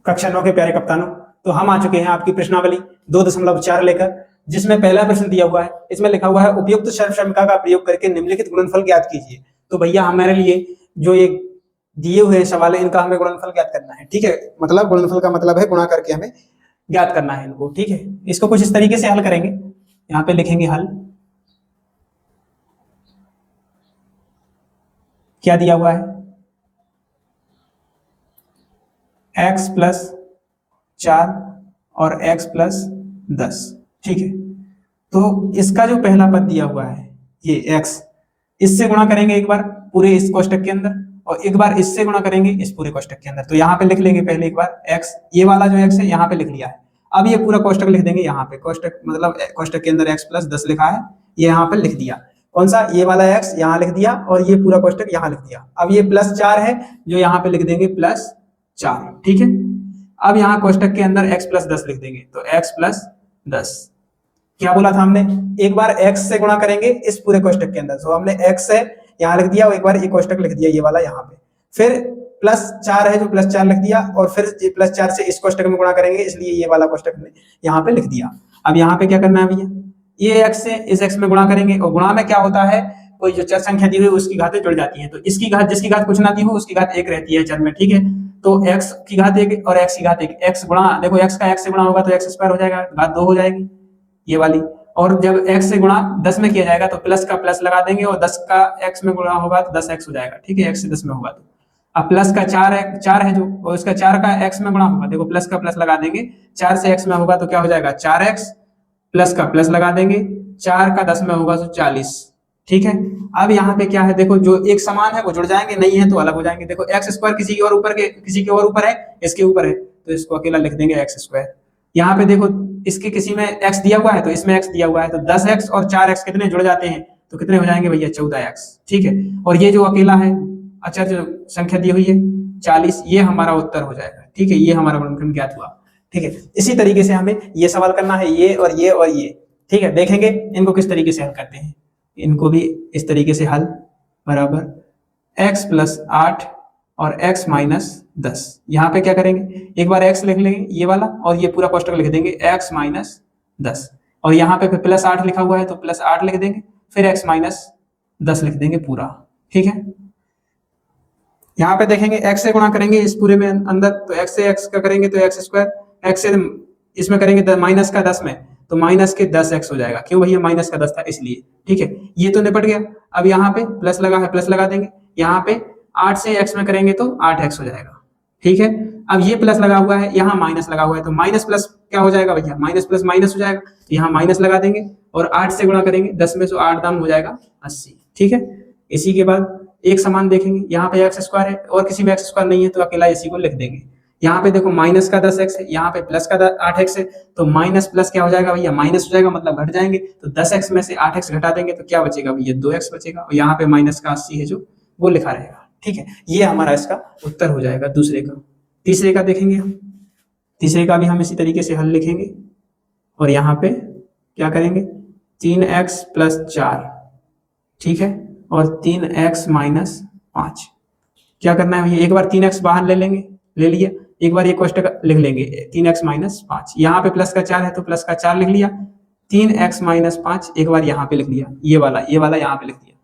कक्षा 9 के प्यारे कप्तानों, तो हम आ चुके हैं आपकी प्रश्नावली 2.4 लेकर, जिसमें पहला प्रश्न दिया हुआ है। इसमें लिखा हुआ है उपयुक्त सर्वसमीकरण का प्रयोग करके निम्नलिखित गुणनफल ज्ञात कीजिए। तो भैया हमारे लिए जो ये दिए हुए सवाल है इनका हमें गुणनफल ज्ञात करना है। ठीक है, मतलब गुणनफल का मतलब है गुणा करके हमें ज्ञात करना है इनको। ठीक है, इसको कुछ इस तरीके से हल करेंगे। यहाँ पे लिखेंगे हल, क्या दिया हुआ है, x प्लस 4 और x प्लस 10। ठीक है, तो इसका जो पहला पद दिया हुआ है ये x, इससे गुणा करेंगे एक बार पूरे इस कोष्टक के अंदर, और एक बार इससे गुणा करेंगे इस पूरे कोष्टक के अंदर। तो यहाँ पे लिख लेंगे पहले एक बार x, ये वाला जो x है यहाँ पे लिख लिया है। अब ये पूरा कोष्टक लिख देंगे यहाँ पे, कोष्टक मतलब कोष्टक के अंदर x प्लस 10 लिखा है, ये यहाँ पे लिख दिया। कौन सा, ये वाला x यहाँ लिख दिया और ये पूरा कोष्टक यहाँ लिख दिया। अब ये प्लस 4 है जो यहाँ पे लिख देंगे प्लस 4। ठीक है, अब यहाँ कोष्टक के अंदर x प्लस 10 लिख देंगे, तो x प्लस 10। क्या बोला था हमने, एक बार x से गुणा करेंगे इस पूरे कोष्टक के अंदर, तो हमने x है यहाँ लिख दिया और एक बार ये कोष्टक लिख दिया ये वाला यहाँ पे, फिर प्लस 4 है जो प्लस 4 लिख दिया, और फिर प्लस 4 से इस कोष्टक में गुणा करेंगे, इसलिए ये वाला कोष्टक में यहाँ पे लिख दिया। अब यहाँ पे क्या करना है भैया, ये x से इस x में गुणा करेंगे, और गुणा में क्या होता है, कोई जो चर संख्या दी हुई उसकी घातें जुड़ जाती हैं, तो इसकी घात जिसकी घात कुछ ना दी हो उसकी घात 1 रहती है चर में। ठीक है, तो x की घात 1 और x की घात 1, x गुणा, देखो x का x से गुणा होगा तो x स्क्वायर हो जाएगा, घात 2 हो जाएगी ये वाली, और जब x से गुणा 10 में किया जाएगा तो प्लस का प्लस लगा देंगे, और 10 का x में गुणा होगा तो 10x हो जाएगा। ठीक है, x से 10 में होगा तो अब प्लस का 4 है जो, और इसका 4 का x में गुणा होगा, देखो प्लस का प्लस लगा देंगे, 4 से x में होगा तो क्या हो जाएगा 4x, प्लस का प्लस लगा देंगे, 4 का 10 में होगा तो 40। ठीक है, अब यहाँ पे क्या है, देखो जो एक समान है वो जुड़ जाएंगे, नहीं है तो अलग हो जाएंगे। देखो x स्क्वायर किसी के और ऊपर के, किसी के और ऊपर है, इसके ऊपर है, तो इसको अकेला लिख देंगे x स्क्वायर। यहाँ पे देखो इसके किसी में x दिया हुआ है तो इसमें x दिया हुआ है, तो 10x और 4x कितने जुड़ जाते हैं, तो कितने हो जाएंगे भैया 14x। ठीक है, और ये जो अकेला है अचर जो संख्या दी हुई है 40, ये हमारा उत्तर हो जाएगा। ठीक है, ये हमारा गुणनफल ज्ञात हुआ। ठीक है, इसी तरीके से हमें ये सवाल करना है, ये और ये और ये। ठीक है, देखेंगे इनको किस तरीके से हल करते हैं। इनको भी इस तरीके से हल बराबर x प्लस 8 और x माइनस 10। यहाँ पे क्या करेंगे, एक बार x लिख लेंगे ये वाला, और ये पूरा कोष्टक लिख देंगे x माइनस 10, और यहाँ पे फिर प्लस 8 लिखा हुआ है तो प्लस 8 लिख देंगे, फिर x माइनस 10 लिख देंगे पूरा। ठीक है, यहाँ पे देखेंगे x से गुणा करेंगे इस पूरे में अंदर, तो x से x का करेंगे तो x स्क्वायर, x से इसमें करेंगे माइनस का 10 में तो माइनस के 10x हो जाएगा। क्यों भैया, माइनस का 10 था इसलिए। ठीक है, ये तो निपट गया। अब यहाँ पे प्लस लगा है, प्लस लगा देंगे, यहाँ पे 8 से x में करेंगे तो 8x हो जाएगा। ठीक है, अब ये प्लस लगा हुआ है, यहाँ माइनस लगा हुआ है, तो माइनस प्लस क्या हो जाएगा भैया, माइनस प्लस माइनस हो जाएगा, तो यहाँ माइनस लगा देंगे, और 8 से गुणा करेंगे, 10 में से 8 दाम हो जाएगा 80। ठीक है, इसी के बाद एक समान देखेंगे, यहाँ पे x स्क्वायर है और किसी में x स्क्वायर नहीं है तो अकेला इसी को लिख देंगे। यहाँ पे देखो माइनस का 10x है, यहाँ पे प्लस का 8x है, तो माइनस प्लस क्या हो जाएगा भैया, माइनस हो जाएगा, मतलब घट जाएंगे, तो 10x में से 8x घटा देंगे तो क्या बचेगा भैया, 2x बचेगा, और यहाँ पे माइनस का 80 है जो वो लिखा रहेगा। ठीक है, ये हमारा इसका उत्तर हो जाएगा दूसरे का। तीसरे का देखेंगे हम, तीसरे का भी हम इसी तरीके से हल लिखेंगे, और यहाँ पे क्या करेंगे 3x प्लस 4। ठीक है, और 3x माइनस 5। क्या करना है भैया, एक बार 3x बाहर ले लेंगे, ले लिया, एक बार ये कोष्टक लिख लेंगे 3x माइनस 5, यहाँ पे प्लस का 4 है तो प्लस का 4 लिख लिया, 3x माइनस 5 एक बार यहाँ पे लिख लिया, ये वाला यहाँ पे लिख दिया।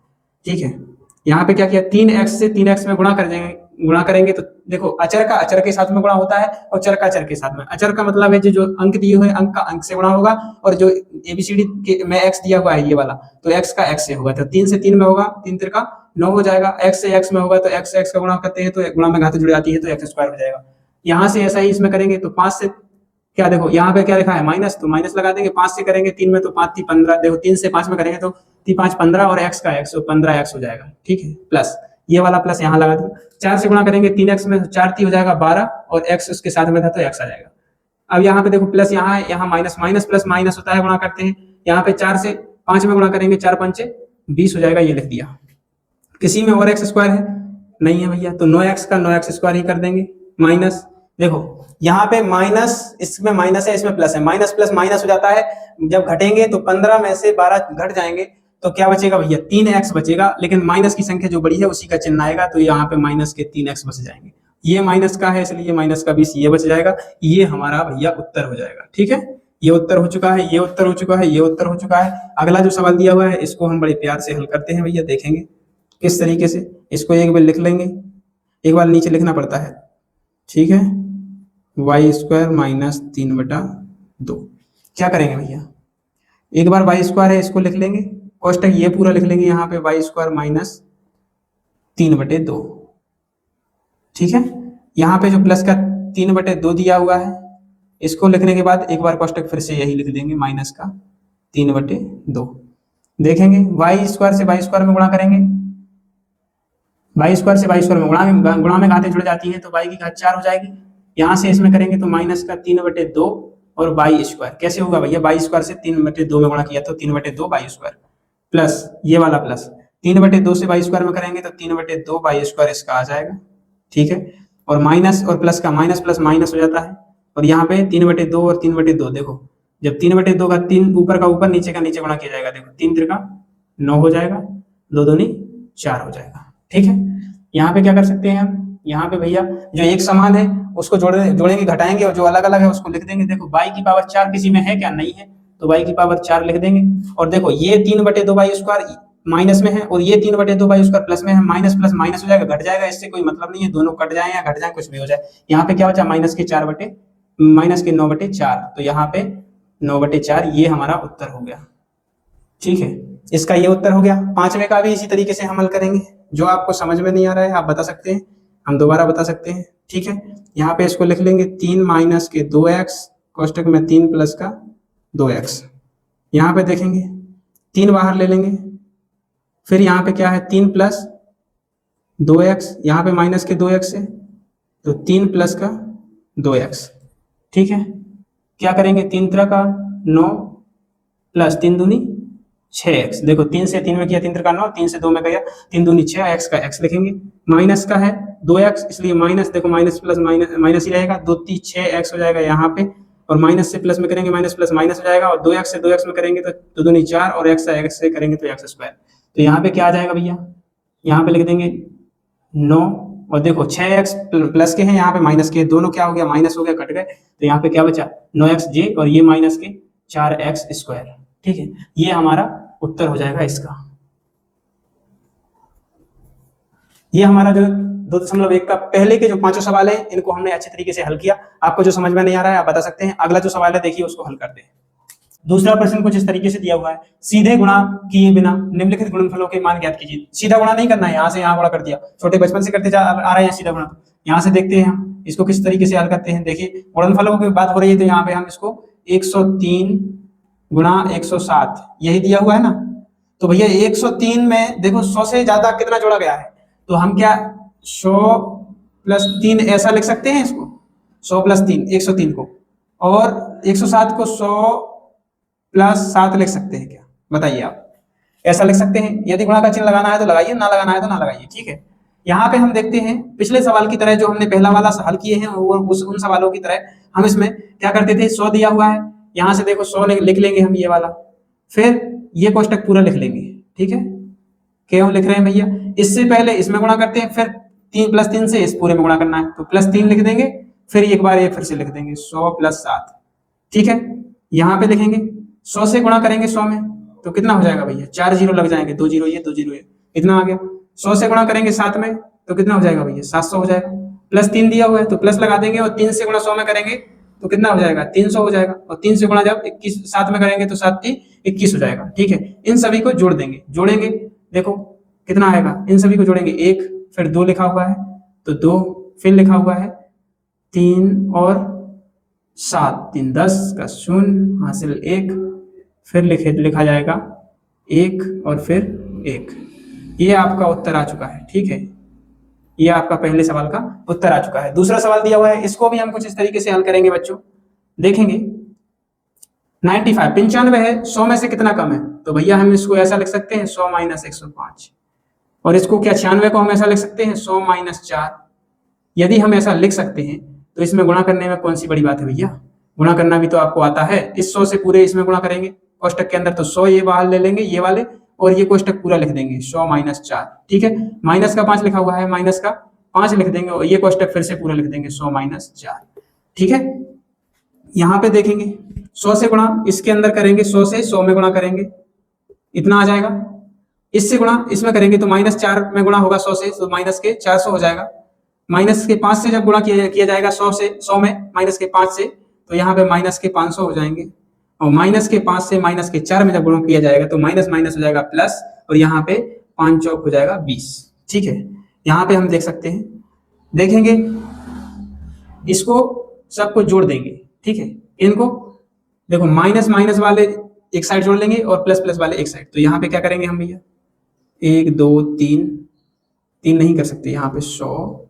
ठीक है, यहाँ पे क्या किया, 3x से 3x में गुणा करेंगे तो देखो अचर का अचर के साथ में गुणा होता है और चर का चर के साथ में। अचर का मतलब है जो अंक दिए हुए अंक का अंक से गुणा होगा, और जो एबीसीडी के में x दिया हुआ है ये वाला, तो x का x से होगा, तो 3 से 3 में होगा, 3 3 का 9 हो जाएगा, x से x में होगा तो x से x का गुणा करते हैं तो गुणा में घातें जुड़ जाती है तो x स्क्वायर हो जाएगा। यहाँ से ऐसा ही इसमें करेंगे तो 5 से क्या, देखो यहाँ पे क्या लिखा है माइनस, तो माइनस लगा देंगे, 5 से करेंगे 3 में तो 5 3 15, देखो 3 से 5 में करेंगे तो 3 5 15 और x का x तो 15x हो जाएगा। ठीक है, प्लस ये वाला प्लस यहाँ लगा दिया, 4 से गुणा करेंगे 3x में 4 3 हो जाएगा 12, और x उसके साथ में था तो x आ जाएगा। अब यहाँ पे देखो प्लस यहाँ है, यहाँ माइनस, माइनस प्लस माइनस होता है, गुणा करते हैं, यहाँ पे 4 से 5 में गुणा करेंगे, 4 5 20 हो जाएगा, ये लिख दिया। किसी में और x स्क्वायर है नहीं है भैया, तो 9x का 9x स्क्वायर ही कर देंगे, माइनस, देखो यहाँ पे माइनस, इसमें माइनस है इसमें प्लस है, माइनस प्लस माइनस हो जाता है, जब घटेंगे तो 15 में से 12 घट जाएंगे तो क्या बचेगा भैया 3x बचेगा, लेकिन माइनस की संख्या जो बड़ी है उसी का चिन्ह आएगा, तो यहाँ पे माइनस के 3x बच जाएंगे, ये माइनस का है इसलिए माइनस का 20 ये बच जाएगा। ये हमारा भैया उत्तर हो जाएगा। ठीक है, ये उत्तर हो चुका है, ये उत्तर हो चुका है, ये उत्तर हो चुका है। अगला जो सवाल दिया हुआ है इसको हम बड़े प्यार से हल करते हैं भैया, देखेंगे किस तरीके से। इसको एक बार लिख लेंगे, एक बार नीचे लिखना पड़ता है। ठीक है, वाई स्क्वायर माइनस 3/2। क्या करेंगे भैया, एक बार वाई स्क्वायर है इसको लिख लेंगे, कोष्टक ये पूरा लिख लेंगे यहाँ पे वाई स्क्वायर माइनस 3/2। ठीक है, यहाँ पे जो प्लस का 3/2 दिया हुआ है इसको लिखने के बाद एक बार कोष्टक फिर से यही लिख देंगे माइनस का 3/2। देखेंगे वाई स्क्वायर से वाई स्क्वायर में गुणा करेंगे, वाई स्क्वायर से वाई स्क्वायर में गुणा में घातें जुड़ जाती है तो वाई की घात 4 हो जाएगी। यहाँ से इसमें करेंगे तो माइनस का 3/2 और वाई स्क्वायर कैसे होगा भैया, वाई स्क्वायर से 3/2 में गुणा किया तो 3/2 वाई स्क्वायर प्लस ये वाला प्लस 3/2 से वाई स्क्वायर में करेंगे तो 3/2 वाई स्क्वायर इसका आ जाएगा। ठीक है, और माइनस और प्लस का माइनस प्लस माइनस हो जाता है, और यहाँ पे 3/2 और 3/2 देखो, जब 3/2 का 3 ऊपर का ऊपर नीचे का नीचे गुणा किया जाएगा, देखो 3 त्रिका 9 हो जाएगा, 2 दूनी 4 हो जाएगा। ठीक है, यहाँ पे क्या कर सकते हैं हम, यहाँ पे भैया जो एक समान है उसको जोड़ेंगे घटाएंगे, और जो अलग अलग है उसको लिख देंगे। देखो y की पावर 4 किसी में है क्या, नहीं है, तो y की पावर 4 लिख देंगे। और देखो ये 3/2 वाई स्क्वायर माइनस में है और ये 3/2 वाई स्क्वायर प्लस में है, माइनस प्लस माइनस हो जाएगा, घट जाएगा, इससे कोई मतलब नहीं है, दोनों कट जाए या घट जाए कुछ भी हो जाए। यहाँ पे क्या बचा माइनस के 9/4, तो यहाँ पे 9/4 ये हमारा उत्तर हो गया। ठीक है, इसका ये उत्तर हो गया। पांचवें का भी इसी तरीके से हम हल करेंगे, जो आपको समझ में नहीं आ रहा है आप बता सकते हैं, हम दोबारा बता सकते हैं। ठीक है, यहाँ पे इसको लिख लेंगे 3 माइनस के 2x कोष्टक में 3 प्लस का 2x। यहाँ पे देखेंगे 3 बाहर ले लेंगे, फिर यहाँ पे क्या है 3 प्लस 2x, यहाँ पे माइनस के 2x है तो 3 प्लस का 2x। ठीक है, क्या करेंगे 3 त्रिका का 9 प्लस 3 दूनी 6x। देखो 3 से 3 में किया 3 त्रिका 9, 3 से 2 में गया 3 दूनी 6, x का x लिखेंगे, माइनस का है 2x इसलिए माइनस, देखो माइनस प्लस माइनस माइनस ही रहेगा, 2 3 6x हो जाएगा यहाँ पे, और माइनस से प्लस में करेंगे माइनस प्लस माइनस हो जाएगा, और 2x से 2x में करेंगे तो 2 दूनी 4, और x से करेंगे तो x स्क्वायर। तो यहाँ पे क्या आ जाएगा भैया, यहाँ पे लिख देंगे 9, और देखो 6x प्लस के हैं, यहाँ पे माइनस के, दोनों क्या हो गया माइनस हो गया, कट गए, तो यहाँ पे क्या बचा 9xj और ये माइनस के 4x स्क्वायर। ठीक है, ये हमारा उत्तर हो जाएगा इसका। ये हमारा जो 2.1 का पहले के जो 5 सवाल है इनको हमने अच्छे तरीके से हल किया। आपको जो समझ में नहीं आ रहा है आप बता सकते हैं। अगला जो सवाल है देखिए उसको हल करते हैं। दूसरा प्रश्न कुछ इस तरीके से दिया हुआ है, सीधे गुणा किए बिना निम्नलिखित गुणनफलों के मान ज्ञात कीजिए। सीधा गुणा नहीं करना है, यहाँ से यहाँ गुणा कर दिया, छोटे बचपन से करते आ रहे हैं सीधा गुणा। यहाँ से देखते हैं हम इसको किस तरीके से हल करते हैं। देखिए गुणनफलों की बात हो रही है तो यहाँ पे हम इसको 103 गुणा 107 यही दिया हुआ है ना, तो भैया 103 में देखो 100 से ज्यादा कितना जोड़ा गया है, तो हम क्या 100 प्लस 3 ऐसा लिख सकते हैं इसको, 100 प्लस 3 103 को, और 107 को 100 प्लस 7 लिख सकते हैं क्या, बताइए आप, ऐसा लिख सकते हैं। यदि गुणा का चिन्ह लगाना है तो लगाइए, ना लगाना है तो ना लगाइए। ठीक है, यहाँ पे हम देखते हैं पिछले सवाल की तरह जो हमने पहला वाला हल किए हैं वो उन सवालों की तरह हम इसमें क्या करते थे, 100 दिया हुआ है, यहाँ से देखो 100 लिख लेंगे हम ये वाला, फिर ये कोष्टक पूरा लिख लेंगे। ठीक है, क्यों लिख रहे हैं भैया, इससे पहले इसमें गुणा करते हैं, फिर 3 प्लस 3 से इस पूरे में गुणा करना है, तो प्लस 3 लिख देंगे, फिर एक बार ये फिर से लिख देंगे 100 प्लस 7। ठीक है, यहाँ पे लिखेंगे 100 से गुणा करेंगे 100 में तो कितना हो जाएगा भैया, 4 जीरो लग जाएंगे, 2 जीरो ये 2 जीरो ये, इतना आ गया। 100 से गुणा करेंगे 7 में तो कितना हो जाएगा भैया, 700 हो जाएगा। प्लस 3 दिया हुआ है तो प्लस लगा देंगे, और 3 से गुणा 100 में करेंगे तो कितना हो जाएगा 300 हो जाएगा, और 3 से गुणा जब 21 7 में करेंगे तो 7 3 21 हो जाएगा। ठीक है, इन सभी को जोड़ देंगे, जोड़ेंगे देखो कितना आएगा, इन सभी को जोड़ेंगे 1, फिर 2 लिखा हुआ है तो 2, फिर लिखा हुआ है 3 और 7, 3 10 का 0 हासिल 1, फिर लिखा जाएगा 1 और फिर 1। ये आपका उत्तर आ चुका है। ठीक है, ये आपका पहले सवाल का उत्तर आ चुका है। दूसरा सवाल दिया हुआ है, इसको भी हम कुछ इस तरीके से हल करेंगे बच्चों, देखेंगे 95 है, 100 में से कितना कम है, तो भैया हम इसको ऐसा लिख सकते हैं 100 माइनस 105, और इसको क्या 96 को हम ऐसा लिख सकते हैं 100 माइनस 4। यदि हम ऐसा लिख सकते हैं तो इसमें गुणा करने में कौन सी बड़ी बात है भैया, गुणा करना भी तो आपको आता है। इस 100 से पूरे इसमें गुणा करेंगे कोष्टक के अंदर, तो 100 ये बाहर ले लेंगे ये वाले, और ये कोष्टक पूरा लिख देंगे 100 माइनस 4। ठीक है, माइनस का 5 लिखा हुआ है, माइनस का 5 लिख देंगे और ये कोष्टक फिर से पूरा लिख देंगे 100 माइनस 4। ठीक है, यहाँ पे देखेंगे 100 से गुणा इसके अंदर करेंगे, 100 से 100 में गुणा करेंगे, इतना आ जाएगा। इससे गुणा इसमें करेंगे तो -4 में गुणा होगा 100 से, तो माइनस के 400 हो जाएगा। माइनस के 5 से जब गुणा किया जाएगा 100 से 100 में माइनस के 5 से, तो यहाँ पे माइनस के 500 हो जाएंगे। और माइनस के 5 से माइनस के 4 में जब गुणा किया जाएगा तो माइनस माइनस हो जाएगा प्लस, और यहाँ पे 5 चौक हो जाएगा 20। ठीक है, यहाँ पे हम देख सकते हैं, देखेंगे इसको सबको जोड़ देंगे। ठीक है, इनको देखो माइनस माइनस वाले एक साइड जोड़ लेंगे और प्लस प्लस वाले एक साइड। तो यहाँ पे क्या करेंगे हम भैया, 1 2 3 3 नहीं कर सकते, यहाँ पे 100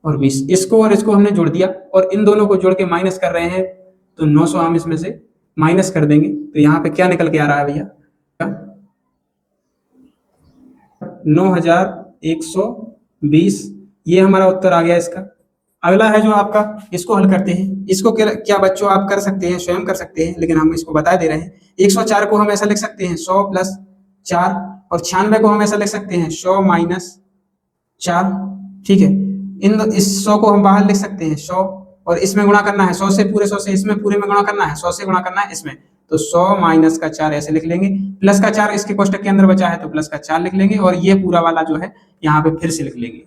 और 20, इसको और इसको हमने जोड़ दिया और इन दोनों को जोड़ के माइनस कर रहे हैं, तो 900 हम इसमें से माइनस कर देंगे। तो यहाँ पे क्या निकल के आ रहा है भैया, 9120, ये हमारा उत्तर आ गया इसका। अगला है जो आपका, इसको हल करते हैं। इसको क्या बच्चों आप कर सकते हैं, स्वयं कर सकते हैं, लेकिन हम इसको बता दे रहे हैं। 104 को हम ऐसा लिख सकते हैं 100 प्लस 4, और 96 को हम ऐसा लिख सकते हैं 100 माइनस 4। ठीक है, इस 100 को हम बाहर लिख सकते हैं 100, और इसमें गुणा करना है 100 से, पूरे 100 से इसमें पूरे में गुणा करना है, 100 से गुणा करना है इसमें, तो 100 माइनस का 4 ऐसे लिख लेंगे। प्लस का 4 इसके कोष्टक के अंदर बचा है तो प्लस का 4 लिख लेंगे, और ये पूरा वाला जो है यहाँ पे फिर से लिख लेंगे।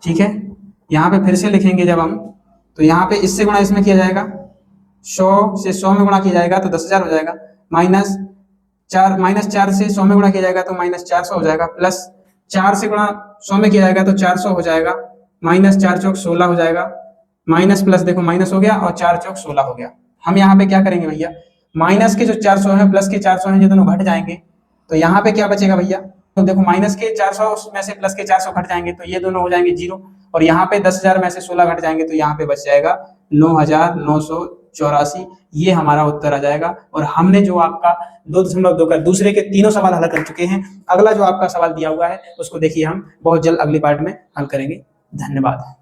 ठीक है, यहाँ पे फिर से लिखेंगे जब हम, तो यहाँ पे इससे गुणा इसमें किया जाएगा, 100 से 100 में गुणा किया जाएगा तो 10,000 हो जाएगा, माइनस 4 से 100 में गुणा किया जाएगा तो माइनस 400 हो जाएगा, प्लस 4 से गुणा 100 में किया जाएगा तो 400 हो जाएगा, माइनस 4 चौक 16 हो जाएगा, माइनस प्लस देखो माइनस हो गया और 4 चौक 16 हो गया। हम यहाँ पे क्या करेंगे भैया, माइनस के जो 400 है प्लस के 400 है, ये दोनों घट जाएंगे, तो यहाँ पे क्या बचेगा भैया, तो देखो माइनस के 400 में से प्लस के 400 घट जाएंगे तो ये दोनों हो जाएंगे 0, और यहाँ पे 10,000 में से 16 घट जाएंगे तो यहाँ पे बच जाएगा 9,984। ये हमारा उत्तर आ जाएगा। और हमने जो आपका 2.2 का दूसरे के तीनों सवाल हल कर चुके हैं। अगला जो आपका सवाल दिया हुआ है उसको देखिए हम बहुत जल्द अगली पार्ट में हल करेंगे। धन्यवाद।